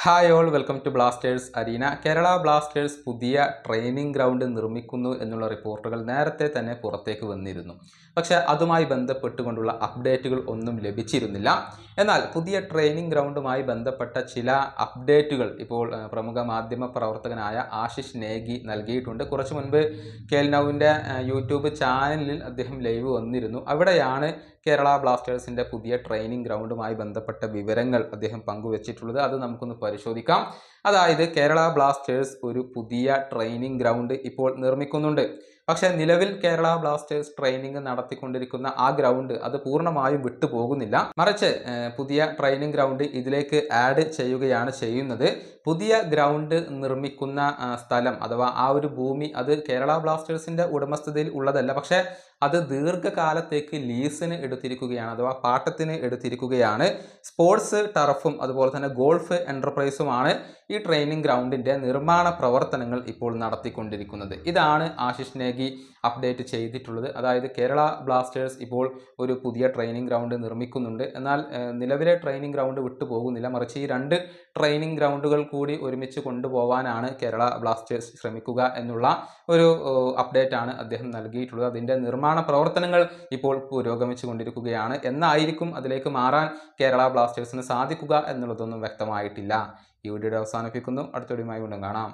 Hi all welcome to Blasters arena. Kerala Blasters പുതിയ training ground നിർമ്മിക്കുന്നു എന്നുള്ള റിപ്പോർട്ടുകൾ നേരത്തെ തന്നെ പുറത്തേക്ക് വന്നിരുന്നു. പക്ഷേ അതുമായി ബന്ധപ്പെട്ടുകൊണ്ടുള്ള അപ്ഡേറ്റുകൾ ഒന്നും ലഭിച്ചിരുന്നില്ല. എന്നാൽ പുതിയ ട്രെയിനിങ് ഗ്രൗണ്ടുമായി ബന്ധപ്പെട്ട ചില അപ്ഡേറ്റുകൾ ഇപ്പോൾ പ്രമുഖ മാധ്യമ പ്രവർത്തകനായ ആശിഷ് നേഗി നൽകിയിട്ടുണ്ട്. കുറച്ചു മുൻപ് കേൽനൌവിൻ്റെ യൂട്യൂബ് ചാനലിൽ അദ്ദേഹം ലൈവ് വന്നിരുന്നു. അവിടെയാണ് കേരള ബ്ലാസ്റ്റേഴ്സിൻ്റെ പുതിയ ട്രെയിനിങ് ഗ്രൗണ്ടുമായി ബന്ധപ്പെട്ട വിവരങ്ങൾ അദ്ദേഹം പങ്കുവച്ചിട്ടുള്ളത്. അത് നമുക്കൊന്ന് പരിശോധിക്കാം. അതായത് കേരള ബ്ലാസ്റ്റേഴ്സ് ഒരു പുതിയ ട്രെയിനിങ് ഗ്രൗണ്ട് ഇപ്പോൾ നിർമ്മിക്കുന്നുണ്ട്. പക്ഷേ നിലവിൽ കേരള ബ്ലാസ്റ്റേഴ്സ് ട്രെയിനിങ് നടത്തിക്കൊണ്ടിരിക്കുന്ന ആ ഗ്രൗണ്ട് അത് പൂർണ്ണമായും വിട്ടുപോകുന്നില്ല. മറിച്ച് പുതിയ ട്രെയിനിങ് ഗ്രൗണ്ട് ഇതിലേക്ക് ആഡ് ചെയ്യുകയാണ് ചെയ്യുന്നത്. പുതിയ ഗ്രൗണ്ട് നിർമ്മിക്കുന്ന സ്ഥലം അഥവാ ആ ഒരു ഭൂമി അത് കേരള ബ്ലാസ്റ്റേഴ്സിൻ്റെ ഉടമസ്ഥതയിൽ ഉള്ളതല്ല. പക്ഷേ അത് ദീർഘകാലത്തേക്ക് ലീസിന് എടുത്തിരിക്കുകയാണ് അഥവാ പാട്ടത്തിന് എടുത്തിരിക്കുകയാണ്. സ്പോർട്സ് ടർഫും അതുപോലെ തന്നെ ഗോൾഫ് എൻ്റർപ്രൈസുമാണ് ഈ ട്രെയിനിങ് ഗ്രൗണ്ടിൻ്റെ നിർമ്മാണ പ്രവർത്തനങ്ങൾ ഇപ്പോൾ നടത്തിക്കൊണ്ടിരിക്കുന്നത്. ഇതാണ് ആശിഷ് നേഗി അപ്ഡേറ്റ് ചെയ്തിട്ടുള്ളത്. അതായത് കേരള ബ്ലാസ്റ്റേഴ്സ് ഇപ്പോൾ ഒരു പുതിയ ട്രെയിനിങ് ഗ്രൗണ്ട് നിർമ്മിക്കുന്നുണ്ട്. എന്നാൽ നിലവിലെ ട്രെയിനിങ് ഗ്രൗണ്ട് വിട്ടുപോകുന്നില്ല. മറിച്ച് ഈ രണ്ട് ട്രെയിനിങ് ഗ്രൗണ്ടുകൾ കൂടി ഒരുമിച്ച് കൊണ്ടുപോകാനാണ് കേരള ബ്ലാസ്റ്റേഴ്സ് ശ്രമിക്കുക എന്നുള്ള ഒരു അപ്ഡേറ്റ് ആണ് അദ്ദേഹം നൽകിയിട്ടുള്ളത്. അതിൻ്റെ നിർമ്മാണ പ്രവർത്തനങ്ങൾ ഇപ്പോൾ പുരോഗമിച്ചു കൊണ്ടിരിക്കുകയാണ്. എന്നായിരിക്കും അതിലേക്ക് മാറാൻ കേരള ബ്ലാസ്റ്റേഴ്സിന് സാധിക്കുക എന്നുള്ളതൊന്നും വ്യക്തമായിട്ടില്ല. ഈ വീഡിയോ അവസാനിപ്പിക്കുന്നു. അടുത്ത വീഡിയോയുമായി വീണ്ടും കാണാം.